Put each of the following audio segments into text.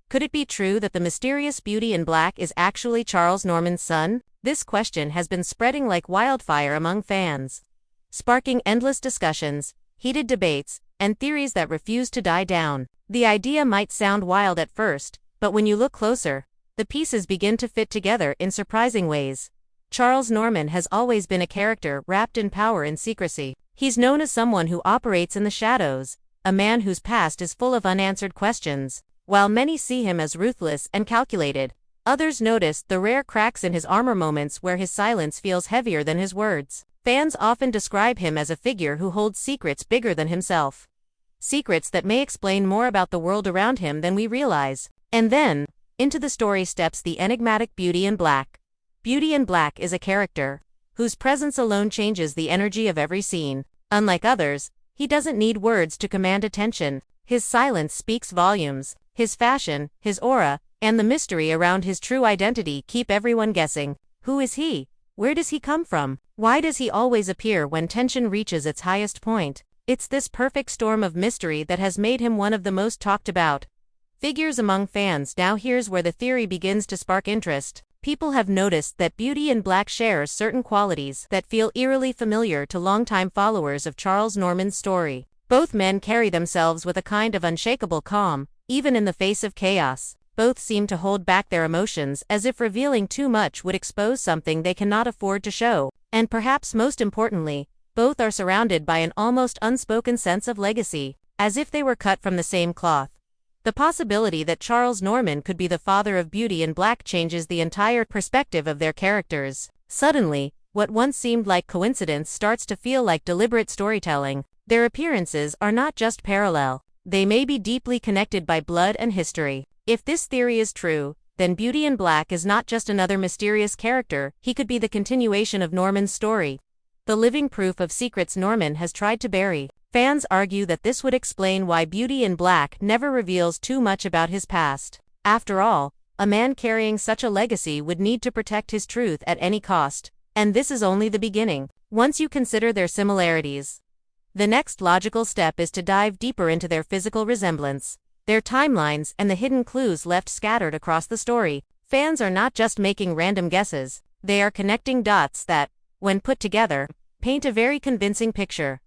Could it be true that the mysterious Beauty in Black is actually Charles Norman's son? This question has been spreading like wildfire among fans, sparking endless discussions, heated debates, and theories that refuse to die down. The idea might sound wild at first, but when you look closer, the pieces begin to fit together in surprising ways. Charles Norman has always been a character wrapped in power and secrecy. He's known as someone who operates in the shadows, a man whose past is full of unanswered questions. While many see him as ruthless and calculated, others notice the rare cracks in his armor, moments where his silence feels heavier than his words. Fans often describe him as a figure who holds secrets bigger than himself. Secrets that may explain more about the world around him than we realize. And then, into the story steps the enigmatic Beauty in Black. Beauty in Black is a character whose presence alone changes the energy of every scene. Unlike others, he doesn't need words to command attention. His silence speaks volumes. His fashion, his aura, and the mystery around his true identity keep everyone guessing. Who is he? Where does he come from? Why does he always appear when tension reaches its highest point? It's this perfect storm of mystery that has made him one of the most talked about figures among fans. Now here's where the theory begins to spark interest. People have noticed that Beauty in Black shares certain qualities that feel eerily familiar to longtime followers of Charles Norman's story. Both men carry themselves with a kind of unshakable calm, even in the face of chaos. Both seem to hold back their emotions as if revealing too much would expose something they cannot afford to show. And perhaps most importantly, both are surrounded by an almost unspoken sense of legacy, as if they were cut from the same cloth. The possibility that Charles Norman could be the father of Beauty in Black changes the entire perspective of their characters. Suddenly, what once seemed like coincidence starts to feel like deliberate storytelling. Their appearances are not just parallel, they may be deeply connected by blood and history. If this theory is true, then Beauty in Black is not just another mysterious character, he could be the continuation of Norman's story, the living proof of secrets Norman has tried to bury. Fans argue that this would explain why Beauty in Black never reveals too much about his past. After all, a man carrying such a legacy would need to protect his truth at any cost. And this is only the beginning. Once you consider their similarities, the next logical step is to dive deeper into their physical resemblance, their timelines, and the hidden clues left scattered across the story. Fans are not just making random guesses, they are connecting dots that, when put together, paint a very convincing picture.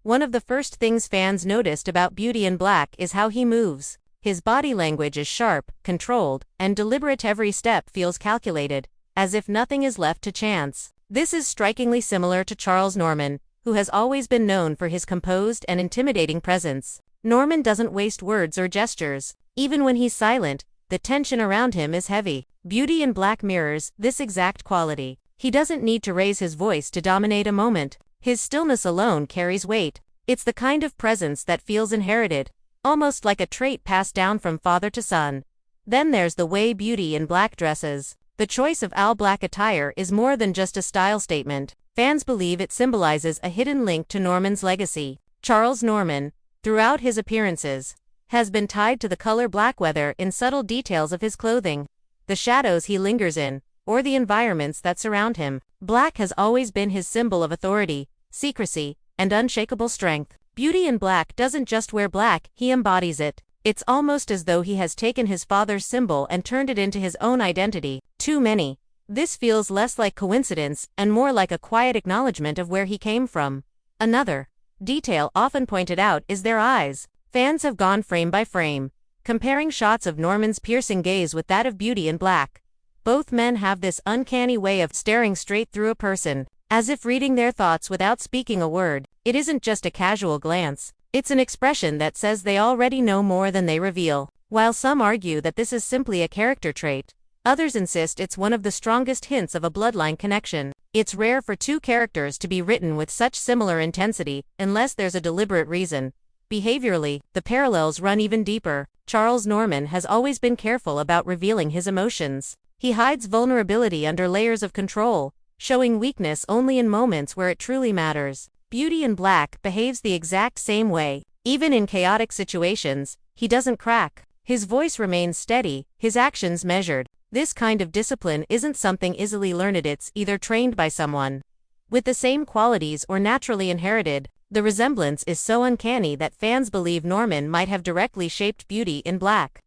One of the first things fans noticed about Beauty in Black is how he moves. His body language is sharp, controlled, and deliberate. Every step feels calculated, as if nothing is left to chance. This is strikingly similar to Charles Norman, who has always been known for his composed and intimidating presence. Norman doesn't waste words or gestures. Even when he's silent, the tension around him is heavy. Beauty in Black mirrors this exact quality. He doesn't need to raise his voice to dominate a moment. His stillness alone carries weight. It's the kind of presence that feels inherited, almost like a trait passed down from father to son. Then there's the way Beauty in Black dresses. The choice of all-black attire is more than just a style statement. Fans believe it symbolizes a hidden link to Norman's legacy. Charles Norman, throughout his appearances, has been tied to the color black, whether in subtle details of his clothing, the shadows he lingers in, or the environments that surround him. Black has always been his symbol of authority, secrecy, and unshakable strength. Beauty in Black doesn't just wear black, he embodies it. It's almost as though he has taken his father's symbol and turned it into his own identity. Too many. This feels less like coincidence and more like a quiet acknowledgement of where he came from. Another detail often pointed out is their eyes. Fans have gone frame by frame, comparing shots of Norman's piercing gaze with that of Beauty in Black. Both men have this uncanny way of staring straight through a person, as if reading their thoughts without speaking a word. It isn't just a casual glance, it's an expression that says they already know more than they reveal. While some argue that this is simply a character trait, others insist it's one of the strongest hints of a bloodline connection. It's rare for two characters to be written with such similar intensity, unless there's a deliberate reason. Behaviorally, the parallels run even deeper. Charles Norman has always been careful about revealing his emotions. He hides vulnerability under layers of control, showing weakness only in moments where it truly matters. Beauty in Black behaves the exact same way. Even in chaotic situations, he doesn't crack. His voice remains steady, his actions measured. This kind of discipline isn't something easily learned, it's either trained by someone with the same qualities or naturally inherited. The resemblance is so uncanny that fans believe Norman might have directly shaped Beauty in Black.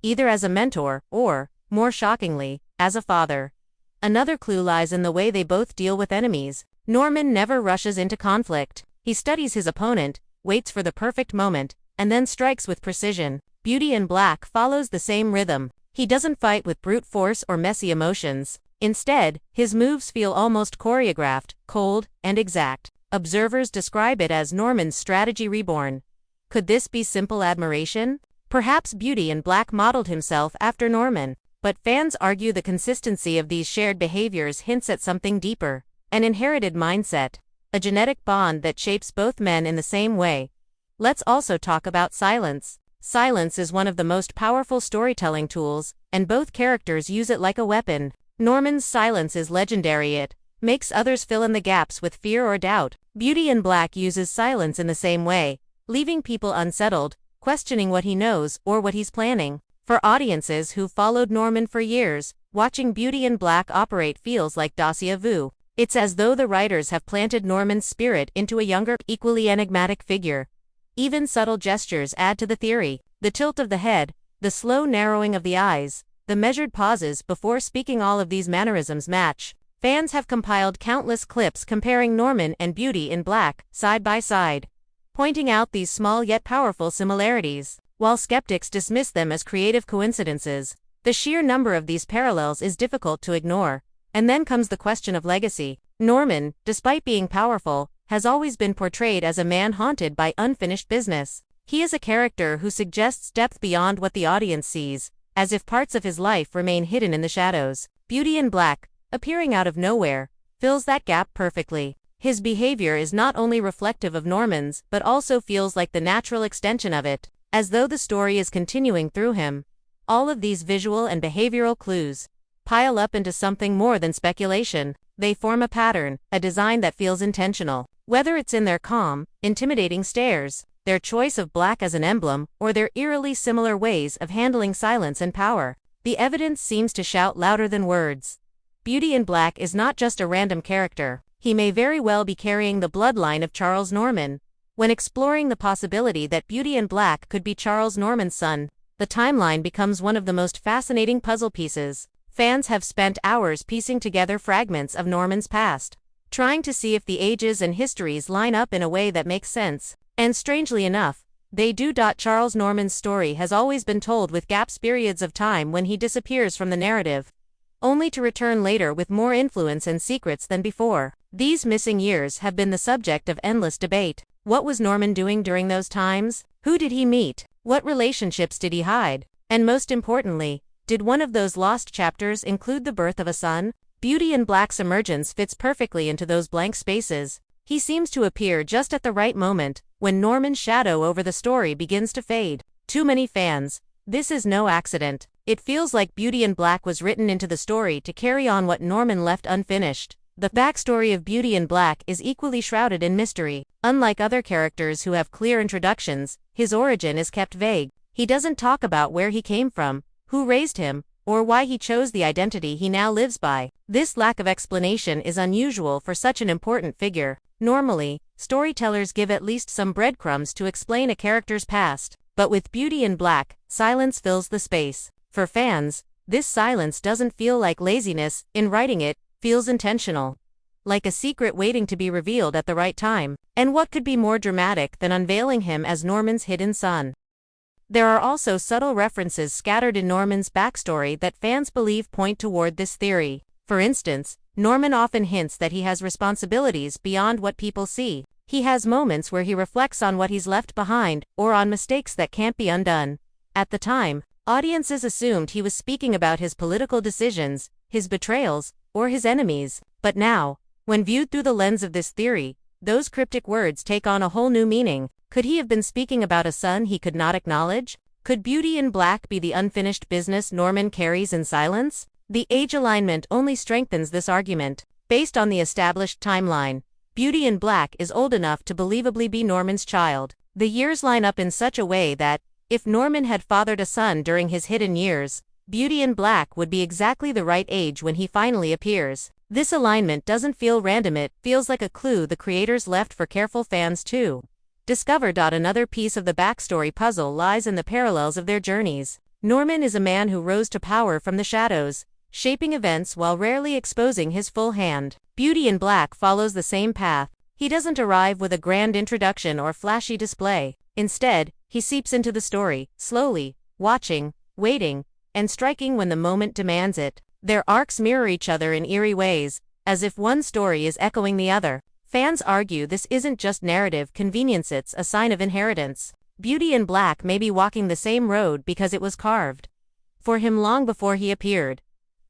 either as a mentor or, more shockingly, as a father. Another clue lies in the way they both deal with enemies. Norman never rushes into conflict. He studies his opponent, waits for the perfect moment, and then strikes with precision. Beauty in Black follows the same rhythm. He doesn't fight with brute force or messy emotions. Instead, his moves feel almost choreographed, cold, and exact. Observers describe it as Norman's strategy reborn. Could this be simple admiration? Perhaps Beauty in Black modeled himself after Norman, but fans argue the consistency of these shared behaviors hints at something deeper, an inherited mindset, a genetic bond that shapes both men in the same way. Let's also talk about silence. Silence is one of the most powerful storytelling tools, and both characters use it like a weapon. Norman's silence is legendary. It makes others fill in the gaps with fear or doubt. Beauty in Black uses silence in the same way, leaving people unsettled, questioning what he knows or what he's planning. For audiences who've followed Norman for years, watching Beauty in Black operate feels like déjà vu. It's as though the writers have planted Norman's spirit into a younger, equally enigmatic figure. Even subtle gestures add to the theory. The tilt of the head, the slow narrowing of the eyes, the measured pauses before speaking, all of these mannerisms match. Fans have compiled countless clips comparing Norman and Beauty in Black, side by side, pointing out these small yet powerful similarities. While skeptics dismiss them as creative coincidences, the sheer number of these parallels is difficult to ignore. And then comes the question of legacy. Norman, despite being powerful, has always been portrayed as a man haunted by unfinished business. He is a character who suggests depth beyond what the audience sees, as if parts of his life remain hidden in the shadows. Beauty in Black, appearing out of nowhere, fills that gap perfectly. His behavior is not only reflective of Norman's, but also feels like the natural extension of it, as though the story is continuing through him. All of these visual and behavioral clues pile up into something more than speculation. They form a pattern, a design that feels intentional. Whether it's in their calm, intimidating stares, their choice of black as an emblem, or their eerily similar ways of handling silence and power, the evidence seems to shout louder than words. Beauty in Black is not just a random character. He may very well be carrying the bloodline of Charles Norman. When exploring the possibility that Beauty in Black could be Charles Norman's son, the timeline becomes one of the most fascinating puzzle pieces. Fans have spent hours piecing together fragments of Norman's past, trying to see if the ages and histories line up in a way that makes sense. And strangely enough, they do. Charles Norman's story has always been told with gaps, periods of time when he disappears from the narrative, only to return later with more influence and secrets than before. These missing years have been the subject of endless debate. What was Norman doing during those times? Who did he meet? What relationships did he hide? And most importantly, did one of those lost chapters include the birth of a son? Beauty in Black's emergence fits perfectly into those blank spaces. He seems to appear just at the right moment, when Norman's shadow over the story begins to fade. Too many fans. This is no accident. It feels like Beauty in Black was written into the story to carry on what Norman left unfinished. The backstory of Beauty in Black is equally shrouded in mystery. Unlike other characters who have clear introductions, his origin is kept vague. He doesn't talk about where he came from, who raised him, or why he chose the identity he now lives by. This lack of explanation is unusual for such an important figure. Normally, storytellers give at least some breadcrumbs to explain a character's past, but with Beauty in Black, silence fills the space. For fans, this silence doesn't feel like laziness in writing, it feels intentional, like a secret waiting to be revealed at the right time. And what could be more dramatic than unveiling him as Norman's hidden son? There are also subtle references scattered in Norman's backstory that fans believe point toward this theory. For instance, Norman often hints that he has responsibilities beyond what people see. He has moments where he reflects on what he's left behind, or on mistakes that can't be undone. At the time, audiences assumed he was speaking about his political decisions, his betrayals, or his enemies. But now, when viewed through the lens of this theory, those cryptic words take on a whole new meaning. Could he have been speaking about a son he could not acknowledge? Could Beauty in Black be the unfinished business Norman carries in silence? The age alignment only strengthens this argument. Based on the established timeline, Beauty in Black is old enough to believably be Norman's child. The years line up in such a way that, if Norman had fathered a son during his hidden years, Beauty in Black would be exactly the right age when he finally appears. This alignment doesn't feel random, it feels like a clue the creators left for careful fans to discover. Another piece of the backstory puzzle lies in the parallels of their journeys. Norman is a man who rose to power from the shadows, shaping events while rarely exposing his full hand. Beauty in Black follows the same path. He doesn't arrive with a grand introduction or flashy display. Instead, he seeps into the story, slowly, watching, waiting, and striking when the moment demands it. Their arcs mirror each other in eerie ways, as if one story is echoing the other. Fans argue this isn't just narrative convenience, it's a sign of inheritance. Beauty in Black may be walking the same road because it was carved for him long before he appeared.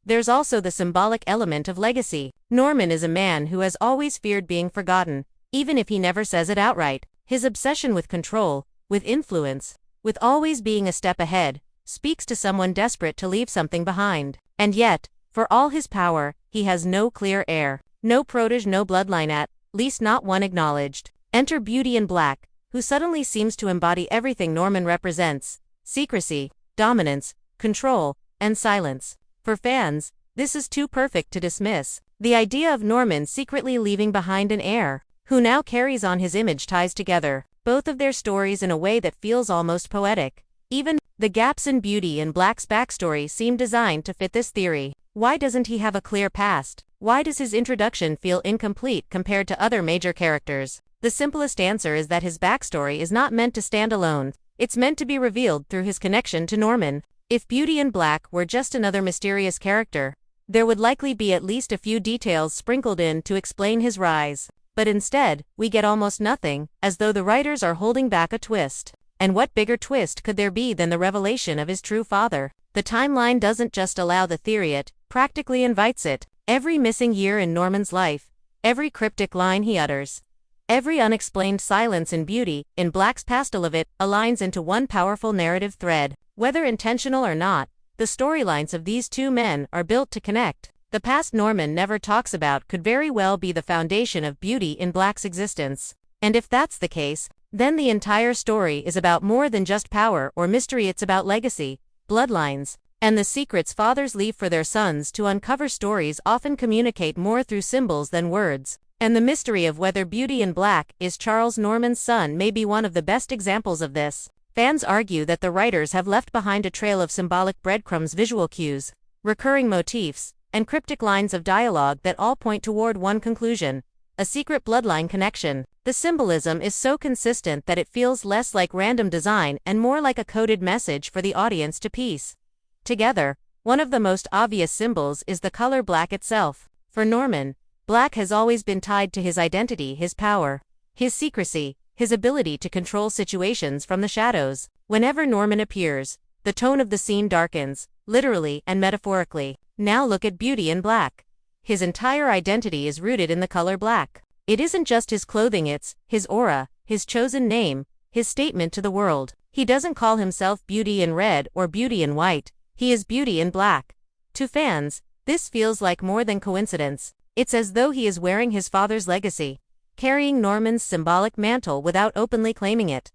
There's also the symbolic element of legacy. Norman is a man who has always feared being forgotten, even if he never says it outright. His obsession with control, with influence, with always being a step ahead, speaks to someone desperate to leave something behind. And yet, for all his power, he has no clear heir. No protege, no bloodline, at least not one acknowledged. Enter Beauty in Black, who suddenly seems to embody everything Norman represents: secrecy, dominance, control, and silence. For fans, this is too perfect to dismiss. The idea of Norman secretly leaving behind an heir, who now carries on his image, ties together both of their stories in a way that feels almost poetic. Even the gaps in Beauty in Black's backstory seem designed to fit this theory. Why doesn't he have a clear past? Why does his introduction feel incomplete compared to other major characters? The simplest answer is that his backstory is not meant to stand alone. It's meant to be revealed through his connection to Norman. If Beauty in Black were just another mysterious character, there would likely be at least a few details sprinkled in to explain his rise. But instead, we get almost nothing, as though the writers are holding back a twist. And what bigger twist could there be than the revelation of his true father? The timeline doesn't just allow the theory, it practically invites it. Every missing year in Norman's life, every cryptic line he utters, every unexplained silence in Beauty in Black's pastel of it aligns into one powerful narrative thread. Whether intentional or not, the storylines of these two men are built to connect. The past Norman never talks about could very well be the foundation of Beauty in Black's existence. And if that's the case, then the entire story is about more than just power or mystery. It's about legacy, bloodlines, and the secrets fathers leave for their sons to uncover. Stories often communicate more through symbols than words, and the mystery of whether Beauty in Black is Charles Norman's son may be one of the best examples of this. Fans argue that the writers have left behind a trail of symbolic breadcrumbs, visual cues, recurring motifs, and cryptic lines of dialogue that all point toward one conclusion: a secret bloodline connection. The symbolism is so consistent that it feels less like random design and more like a coded message for the audience to piece together. One of the most obvious symbols is the color black itself. For Norman, black has always been tied to his identity, his power, his secrecy, his ability to control situations from the shadows. Whenever Norman appears, the tone of the scene darkens, literally and metaphorically. Now look at Beauty in Black. His entire identity is rooted in the color black. It isn't just his clothing, it's his aura, his chosen name, his statement to the world. He doesn't call himself Beauty in Red or Beauty in White. He is Beauty in Black. To fans, this feels like more than coincidence. It's as though he is wearing his father's legacy, carrying Norman's symbolic mantle without openly claiming it.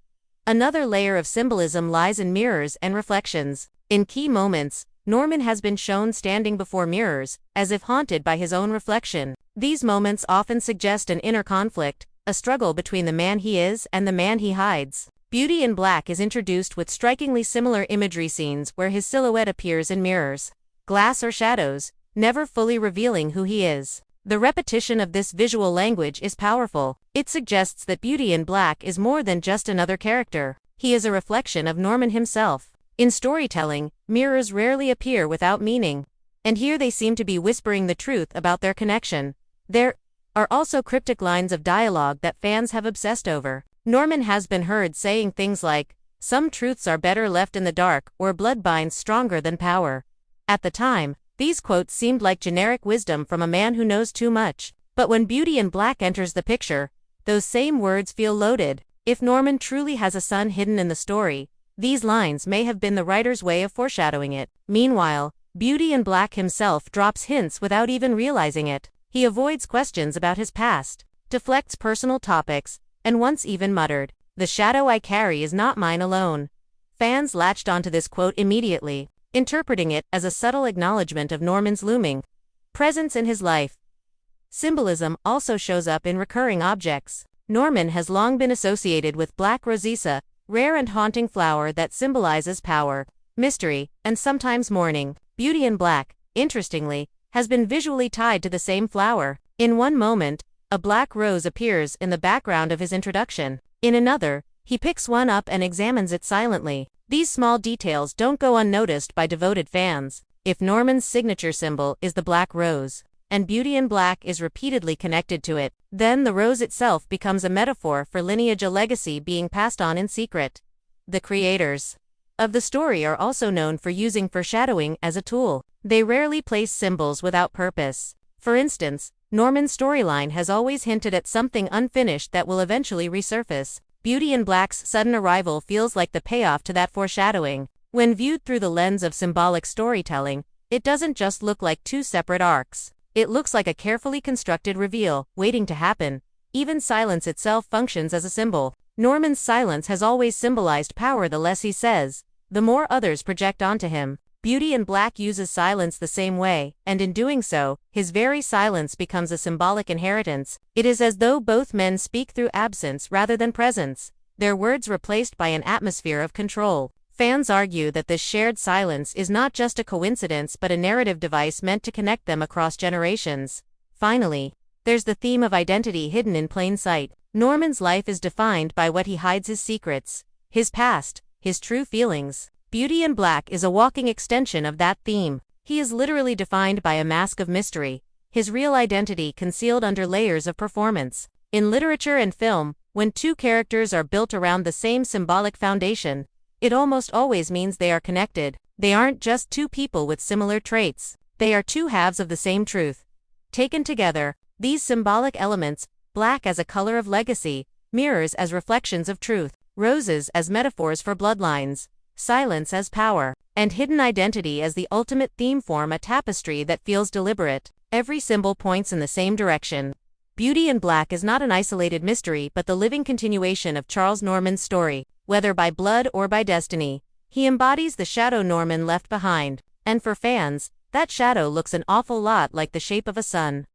Another layer of symbolism lies in mirrors and reflections. In key moments, Norman has been shown standing before mirrors, as if haunted by his own reflection. These moments often suggest an inner conflict, a struggle between the man he is and the man he hides. Beauty in Black is introduced with strikingly similar imagery, scenes where his silhouette appears in mirrors, glass or shadows, never fully revealing who he is. The repetition of this visual language is powerful. It suggests that Beauty in Black is more than just another character. He is a reflection of Norman himself. In storytelling, mirrors rarely appear without meaning, and here they seem to be whispering the truth about their connection. There are also cryptic lines of dialogue that fans have obsessed over. Norman has been heard saying things like, "Some truths are better left in the dark," or "Blood binds stronger than power." At the time, these quotes seemed like generic wisdom from a man who knows too much. But when Beauty in Black enters the picture, those same words feel loaded. If Norman truly has a son hidden in the story, these lines may have been the writer's way of foreshadowing it. Meanwhile, Beauty in Black himself drops hints without even realizing it. He avoids questions about his past, deflects personal topics, and once even muttered, "The shadow I carry is not mine alone." Fans latched onto this quote immediately, interpreting it as a subtle acknowledgement of Norman's looming presence in his life. Symbolism also shows up in recurring objects. Norman has long been associated with black rosacea, rare and haunting flower that symbolizes power, mystery, and sometimes mourning. Beauty in Black, interestingly, has been visually tied to the same flower. In one moment, a black rose appears in the background of his introduction. In another, he picks one up and examines it silently. These small details don't go unnoticed by devoted fans. If Norman's signature symbol is the black rose, and Beauty in Black is repeatedly connected to it, then the rose itself becomes a metaphor for lineage, a legacy being passed on in secret. The creators of the story are also known for using foreshadowing as a tool. They rarely place symbols without purpose. For instance, Norman's storyline has always hinted at something unfinished that will eventually resurface. Beauty in Black's sudden arrival feels like the payoff to that foreshadowing. When viewed through the lens of symbolic storytelling, it doesn't just look like two separate arcs. It looks like a carefully constructed reveal, waiting to happen. Even silence itself functions as a symbol. Norman's silence has always symbolized power. The less he says, the more others project onto him. Beauty in Black uses silence the same way, and in doing so, his very silence becomes a symbolic inheritance. It is as though both men speak through absence rather than presence, their words replaced by an atmosphere of control. Fans argue that this shared silence is not just a coincidence but a narrative device meant to connect them across generations. Finally, there's the theme of identity hidden in plain sight. Norman's life is defined by what he hides: his secrets, his past, his true feelings. Beauty in Black is a walking extension of that theme. He is literally defined by a mask of mystery, his real identity concealed under layers of performance. In literature and film, when two characters are built around the same symbolic foundation, it almost always means they are connected. They aren't just two people with similar traits. They are two halves of the same truth. Taken together, these symbolic elements, black as a color of legacy, mirrors as reflections of truth, roses as metaphors for bloodlines, silence as power, and hidden identity as the ultimate theme, form a tapestry that feels deliberate. Every symbol points in the same direction. Beauty in Black is not an isolated mystery but the living continuation of Charles Norman's story. Whether by blood or by destiny, he embodies the shadow Norman left behind. And for fans, that shadow looks an awful lot like the shape of a sun.